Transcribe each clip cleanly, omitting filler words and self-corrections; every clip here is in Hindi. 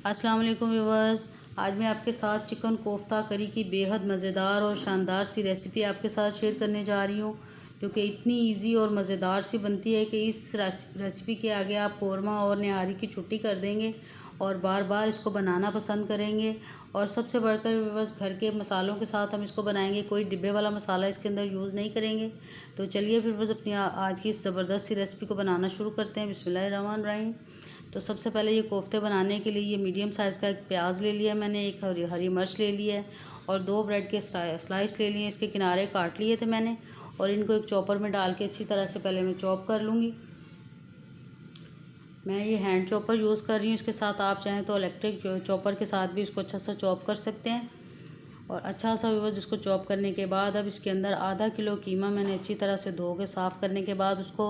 अस्सलाम वालेकुम व्यूवर्स। आज मैं आपके साथ चिकन कोफ्ता करी की बेहद मज़ेदार और शानदार सी रेसिपी आपके साथ शेयर करने जा रही हूँ, क्योंकि इतनी इजी और मज़ेदार सी बनती है कि इस रेसिपी के आगे आप कौरमा और निहारी की छुट्टी कर देंगे और बार बार इसको बनाना पसंद करेंगे। और सबसे बढ़कर व्यूवर्स, घर के मसालों के साथ हम इसको बनाएंगे, कोई डिब्बे वाला मसाला इसके अंदर यूज़ नहीं करेंगे। तो चलिए व्यूवर्स, अपनी आज की इस ज़बरदस्त सी रेसिपी को बनाना शुरू करते हैं। बिस्मिल्लाहिर्रहमानिर्रहीम। तो सबसे पहले ये कोफ्ते बनाने के लिए ये मीडियम साइज़ का एक प्याज ले लिया मैंने, एक हरी मिर्च ले ली है और 2 ब्रेड के स्लाइस ले लिए। इसके किनारे काट लिए थे मैंने और इनको एक चॉपर में डाल के अच्छी तरह से पहले मैं चॉप कर लूँगी। मैं ये हैंड चॉपर यूज़ कर रही हूँ। इसके साथ आप चाहें तो इलेक्ट्रिक चॉपर के साथ भी इसको अच्छा सा चॉप कर सकते हैं। और अच्छा सा व्यूअर्स, इसको चॉप करने के बाद अब इसके अंदर आधा किलो कीमा मैंने अच्छी तरह से धो के साफ़ करने के बाद उसको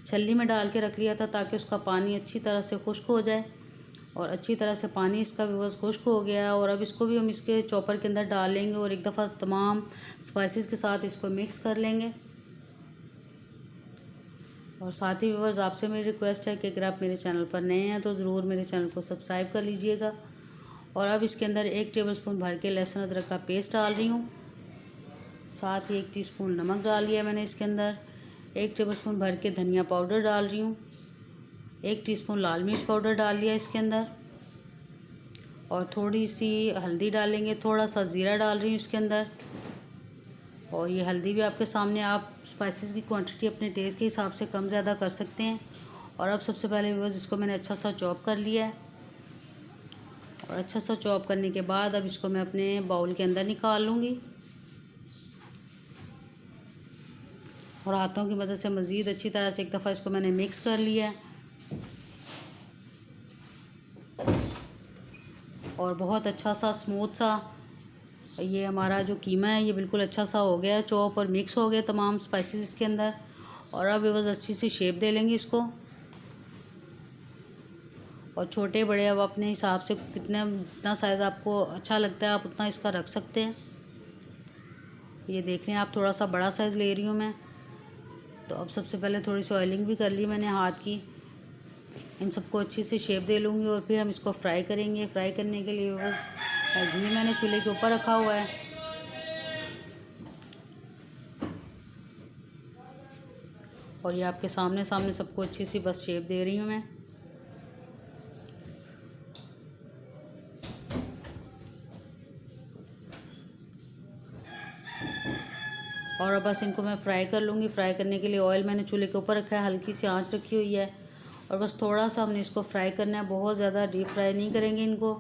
छल्ली में डाल के रख लिया था, ताकि उसका पानी अच्छी तरह से खुश्क हो जाए। और अच्छी तरह से पानी इसका व्यूअर्स खुश्क हो गया। और अब इसको भी हम इसके चॉपर के अंदर डाल लेंगे और एक दफ़ा तमाम स्पाइसेस के साथ इसको मिक्स कर लेंगे। और साथ ही व्यूअर्स, आपसे मेरी रिक्वेस्ट है कि अगर आप मेरे चैनल पर नए हैं तो ज़रूर मेरे चैनल को सब्सक्राइब कर लीजिएगा। और अब इसके अंदर 1 टेबलस्पून भर के लहसुन अदरक का पेस्ट डाल रही हूँ। साथ ही 1 टीस्पून नमक डाल लिया मैंने इसके अंदर। 1 टेबलस्पून भर के धनिया पाउडर डाल रही हूँ। 1 टीस्पून लाल मिर्च पाउडर डाल लिया इसके अंदर। और थोड़ी सी हल्दी डालेंगे, थोड़ा सा ज़ीरा डाल रही हूँ इसके अंदर। और ये हल्दी भी आपके सामने, आप स्पाइसेस की क्वांटिटी अपने टेस्ट के हिसाब से कम ज़्यादा कर सकते हैं। और अब सबसे पहले व्यूअर्स, इसको मैंने अच्छा सा चॉप कर लिया है। और अच्छा सा चॉप करने के बाद अब इसको मैं अपने बाउल के अंदर निकाल लूँगी और हाथों की मदद से मज़ीद अच्छी तरह से एक दफ़ा इसको मैंने मिक्स कर लिया है। और बहुत अच्छा सा स्मूथ सा ये हमारा जो कीमा है ये बिल्कुल अच्छा सा हो गया है, चॉप और मिक्स हो गए तमाम स्पाइसेस इसके अंदर। और अब बस अच्छी सी शेप दे लेंगे इसको। और छोटे बड़े अब अपने हिसाब से जितना साइज़ आपको अच्छा लगता है आप उतना इसका रख सकते हैं। ये देख रहे हैं आप, थोड़ा सा बड़ा साइज़ ले रही हूँ मैं। तो अब सबसे पहले थोड़ी सी ऑयलिंग भी कर ली मैंने हाथ की। इन सबको अच्छी सी शेप दे लूँगी और फिर हम इसको फ्राई करेंगे। फ्राई करने के लिए बस घी मैंने चूल्हे के ऊपर रखा हुआ है। और ये आपके सामने सबको अच्छी सी बस शेप दे रही हूँ मैं। और अब बस इनको मैं फ्राई कर लूँगी। फ्राई करने के लिए ऑयल मैंने चूल्हे के ऊपर रखा है, हल्की सी आंच रखी हुई है। और बस थोड़ा सा हमने इसको फ्राई करना है, बहुत ज़्यादा डीप फ्राई नहीं करेंगे इनको।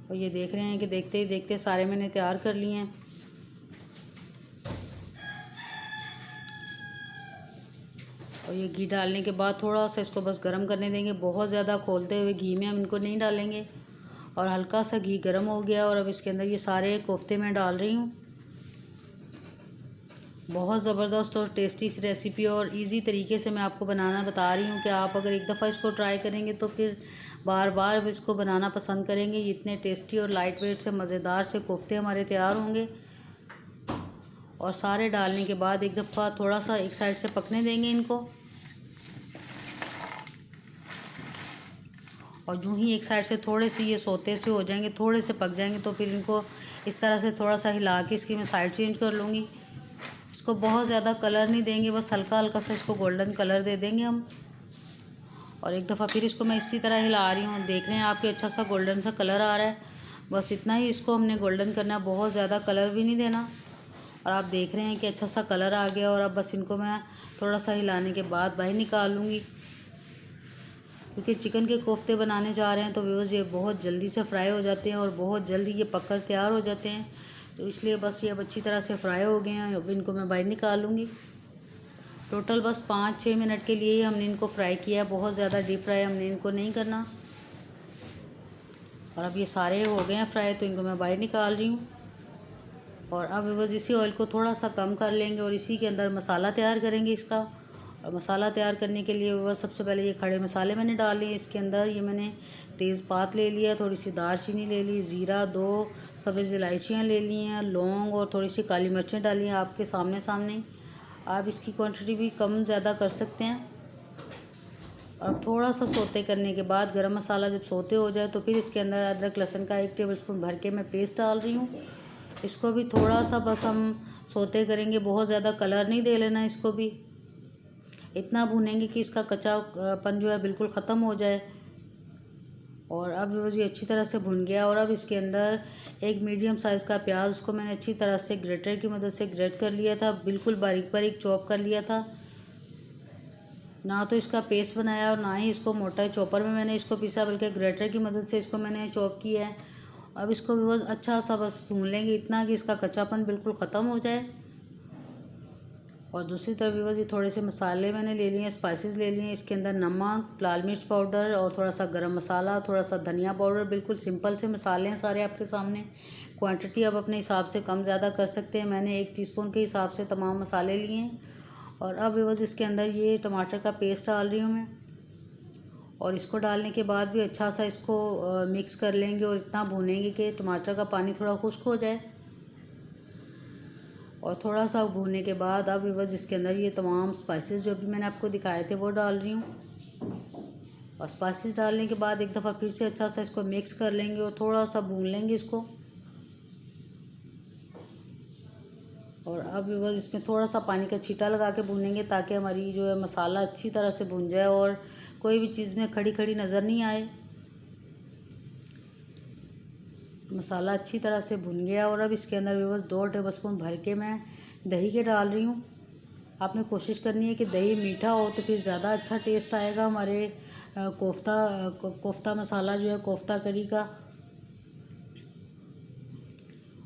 और ये देख रहे हैं कि देखते ही देखते सारे मैंने तैयार कर लिए हैं। और ये घी डालने के बाद थोड़ा सा इसको बस गर्म करने देंगे, बहुत ज़्यादा खोलते हुए घी में हम इनको नहीं डालेंगे। और हल्का सा घी गर्म हो गया और अब इसके अंदर ये सारे कोफ्ते मैं डाल रही हूँ। बहुत ज़बरदस्त और टेस्टी सी रेसिपी और इजी तरीके से मैं आपको बनाना बता रही हूँ कि आप अगर एक दफ़ा इसको ट्राई करेंगे तो फिर बार बार इसको बनाना पसंद करेंगे। ये इतने टेस्टी और लाइट वेट से मज़ेदार से कोफ्ते हमारे तैयार होंगे। और सारे डालने के बाद एक दफ़ा थोड़ा सा एक साइड से पकने देंगे इनको। और यूँ ही एक साइड से थोड़े से ये सोते से हो जाएंगे, थोड़े से पक जाएंगे, तो फिर इनको इस तरह से थोड़ा सा हिला के इसकी मैं साइड चेंज कर लूँगी। इसको बहुत ज़्यादा कलर नहीं देंगे, बस हल्का हल्का सा इसको गोल्डन कलर दे देंगे हम। और एक दफ़ा फिर इसको मैं इसी तरह हिला रही हूँ। देख रहे हैं आपके अच्छा सा गोल्डन सा कलर आ रहा है। बस इतना ही इसको हमने गोल्डन करना है, बहुत ज़्यादा कलर भी नहीं देना। और आप देख रहे हैं कि अच्छा सा कलर आ गया। और अब बस इनको मैं थोड़ा सा हिलाने के बाद बाहर निकाल लूँगी, क्योंकि चिकन के कोफ्ते बनाने जा रहे हैं तो व्यूअर्स ये बहुत जल्दी से फ्राई हो जाते हैं और बहुत जल्दी ये पककर तैयार हो जाते हैं। तो इसलिए बस ये अब अच्छी तरह से फ्राई हो गए हैं। अब इनको मैं बाहर निकाल लूँगी। टोटल बस 5-6 मिनट के लिए ही हमने इनको फ्राई किया, बहुत ज़्यादा डीप फ्राई हमने इनको नहीं करना। और अब ये सारे हो गए हैं फ्राई, तो इनको मैं बाहर निकाल रही हूँ। और अब बस इसी ऑयल को थोड़ा सा कम कर लेंगे और इसी के अंदर मसाला तैयार करेंगे इसका। और मसाला तैयार करने के लिए बस सबसे पहले ये खड़े मसाले मैंने डाल लिए इसके अंदर। ये मैंने तेज़पात ले लिया, थोड़ी सी दालचीनी ले ली, ज़ीरा, 2 सब्ज़ इलायचियाँ ले ली हैं, लौंग और थोड़ी सी काली मिर्चें डाली हैं आपके सामने। आप इसकी क्वांटिटी भी कम ज़्यादा कर सकते हैं। अब थोड़ा सा सोते करने के बाद गरम मसाला जब सोते हो जाए तो फिर इसके अंदर अदरक लहसुन का 1 टेबलस्पून भर के मैं पेस्ट डाल रही हूँ। इसको भी थोड़ा सा बस हम सोते करेंगे, बहुत ज़्यादा कलर नहीं दे लेना। इसको भी इतना भूनेंगे कि इसका कच्चापन जो है बिल्कुल ख़त्म हो जाए। और अब ये अच्छी तरह से भुन गया। और अब इसके अंदर एक मीडियम साइज़ का प्याज, उसको मैंने अच्छी तरह से ग्रेटर की मदद से ग्रेट कर लिया था, बिल्कुल बारीक बारीक चॉप कर लिया था। ना तो इसका पेस्ट बनाया और ना ही इसको मोटा चॉपर में मैंने इसको पीसा, बल्कि ग्रेटर की मदद से इसको मैंने चॉप किया है। अब इसको भी बस अच्छा सा बस भून लेंगे, इतना कि इसका कच्चापन बिल्कुल ख़त्म हो जाए। और दूसरी तरफ भी बस ये थोड़े से मसाले मैंने ले लिए हैं, स्पाइसेस ले लिए हैं। इसके अंदर नमक, लाल मिर्च पाउडर और थोड़ा सा गरम मसाला, थोड़ा सा धनिया पाउडर, बिल्कुल सिंपल से मसाले हैं सारे आपके सामने। क्वांटिटी आप अपने हिसाब से कम ज़्यादा कर सकते हैं। मैंने 1 टीस्पून के हिसाब से तमाम मसाले लिए हैं। और अब बस इसके अंदर ये टमाटर का पेस्ट डाल रही हूँ मैं। और इसको डालने के बाद भी अच्छा सा इसको मिक्स कर लेंगे और इतना भूनेंगे कि टमाटर का पानी थोड़ा खुश्क हो जाए। और थोड़ा सा भूनने के बाद अब बस इसके अंदर ये तमाम स्पाइसेस जो भी मैंने आपको दिखाए थे वो डाल रही हूँ। और स्पाइसेस डालने के बाद एक दफ़ा फिर से अच्छा सा इसको मिक्स कर लेंगे और थोड़ा सा भून लेंगे इसको। और अब बस इसमें थोड़ा सा पानी का छींटा लगा के भूनेंगे, ताकि हमारी जो है मसाला अच्छी तरह से भुन जाए और कोई भी चीज़ में खड़ी खड़ी नज़र नहीं आए। मसाला अच्छी तरह से भुन गया। और अब इसके अंदर भी बस 2 टेबलस्पून भर के मैं दही के डाल रही हूँ। आपने कोशिश करनी है कि दही मीठा हो तो फिर ज़्यादा अच्छा टेस्ट आएगा हमारे कोफ्ता मसाला जो है, कोफ्ता करी का।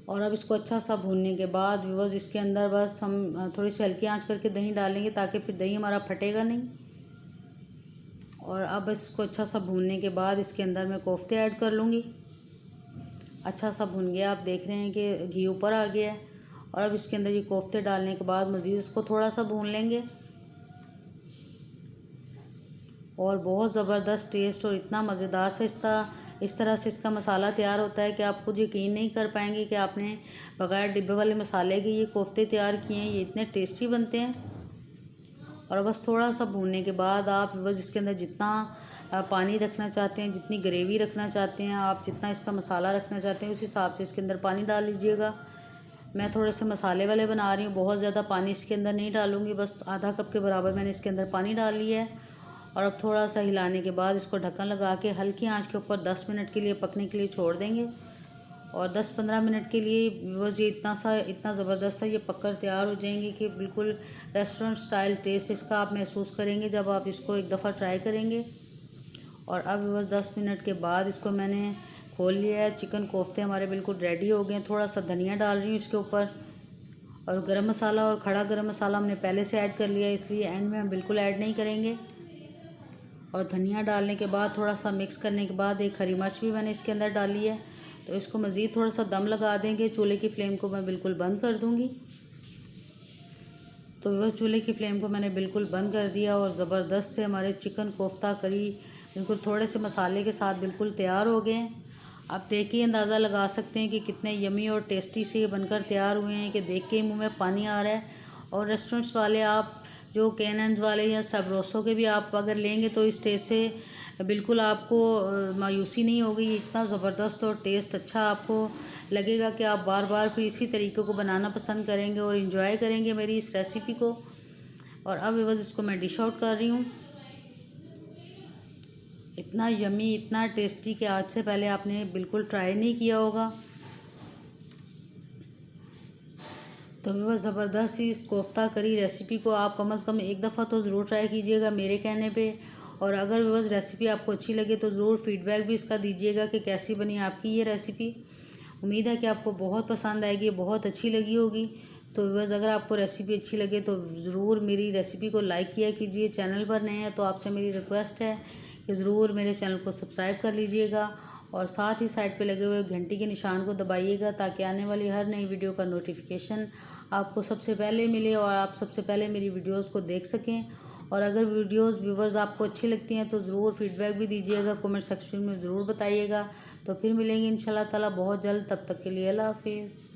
और अब इसको अच्छा सा भूनने के बाद बस इसके अंदर बस हम थोड़ी सी हल्की आंच करके दही डालेंगे, ताकि फिर दही हमारा फटेगा नहीं। और अब इसको अच्छा सा भूनने के बाद इसके अंदर मैं कोफ्ते ऐड कर लूँगी। अच्छा सा भुन गया, आप देख रहे हैं कि घी ऊपर आ गया है। और अब इसके अंदर ये कोफ्ते डालने के बाद मज़ीद इसको थोड़ा सा भून लेंगे। और बहुत ज़बरदस्त टेस्ट और इतना मज़ेदार से इस तरह से इसका मसाला तैयार होता है कि आप खुद यकीन नहीं कर पाएंगे कि आपने बग़ैर डिब्बे वाले मसाले के ये कोफ्ते तैयार किए हैं। ये इतने टेस्टी बनते हैं। और बस थोड़ा सा भूनने के बाद आप बस इसके अंदर जितना पानी रखना चाहते हैं, जितनी ग्रेवी रखना चाहते हैं आप, जितना इसका मसाला रखना चाहते हैं, उस हिसाब से इसके अंदर पानी डाल लीजिएगा। मैं थोड़े से मसाले वाले बना रही हूँ, बहुत ज़्यादा पानी इसके अंदर नहीं डालूँगी, बस आधा कप के बराबर मैंने इसके अंदर पानी डाल लिया है। और अब थोड़ा सा हिलाने के बाद इसको ढक्कन लगा के हल्की आंच के ऊपर 10 मिनट के लिए पकने के लिए छोड़ देंगे। और 10-15 मिनट के लिए बस ये इतना ज़बरदस्त सा ये पककर तैयार हो जाएंगे कि बिल्कुल रेस्टोरेंट स्टाइल टेस्ट इसका आप महसूस करेंगे जब आप इसको एक दफ़ा ट्राई करेंगे। और अब बस 10 मिनट के बाद इसको मैंने खोल लिया है। चिकन कोफ्ते हमारे बिल्कुल रेडी हो गए हैं। थोड़ा सा धनिया डाल रही हूँ इसके ऊपर। और गरम मसाला और खड़ा गरम मसाला हमने पहले से ऐड कर लिया है, इसलिए एंड में हम बिल्कुल ऐड नहीं करेंगे। और धनिया डालने के बाद थोड़ा सा मिक्स करने के बाद एक हरी मिर्च भी मैंने इसके अंदर डाली है। तो इसको मज़ीद थोड़ा सा दम लगा देंगे। चूल्हे की फ्लेम को मैं बिल्कुल बंद कर दूँगी। तो बस चूल्हे की फ्लेम को मैंने बिल्कुल बंद कर दिया और ज़बरदस्त से हमारे चिकन कोफ्ता करी बिल्कुल थोड़े से मसाले के साथ बिल्कुल तैयार हो गए हैं। आप देख के अंदाज़ा लगा सकते हैं कि कितने यमी और टेस्टी से ये बनकर तैयार हुए हैं कि देख के ही मुँह में पानी आ रहा है। और रेस्टोरेंट्स वाले आप जो कैनन्स वाले या सबरोसो के भी आप अगर लेंगे तो इस टेस्ट से बिल्कुल आपको मायूसी नहीं होगी। ये इतना ज़बरदस्त और टेस्ट अच्छा आपको लगेगा कि आप बार बार फिर इसी तरीके को बनाना पसंद करेंगे और इन्जॉय करेंगे मेरी इस रेसिपी को। और अब बस इसको मैं डिश आउट कर रही हूँ। इतना यमी, इतना टेस्टी कि आज से पहले आपने बिल्कुल ट्राई नहीं किया होगा। तो बस ज़बरदस्त सी इस कोफ्ता करी रेसिपी को आप कम से कम एक दफ़ा तो ज़रूर ट्राई कीजिएगा मेरे कहने पे। और अगर बस रेसिपी आपको अच्छी लगे तो ज़रूर फीडबैक भी इसका दीजिएगा कि कैसी बनी आपकी ये रेसिपी। उम्मीद है कि आपको बहुत पसंद आएगी, बहुत अच्छी लगी होगी। तो बस अगर आपको रेसिपी अच्छी लगे तो ज़रूर मेरी रेसिपी को लाइक किया कीजिए। चैनल पर नए हैं तो आपसे मेरी रिक्वेस्ट है कि ज़रूर मेरे चैनल को सब्सक्राइब कर लीजिएगा। और साथ ही साइड पे लगे हुए घंटी के निशान को दबाइएगा, ताकि आने वाली हर नई वीडियो का नोटिफिकेशन आपको सबसे पहले मिले और आप सबसे पहले मेरी वीडियोस को देख सकें। और अगर वीडियोस व्यूवर्स आपको अच्छी लगती हैं तो ज़रूर फीडबैक भी दीजिएगा, कमेंट सेक्शन में ज़रूर बताइएगा। तो फिर मिलेंगे इंशाल्लाह ताला बहुत जल्द, तब तक के लिए अल्लाह हाफिज़।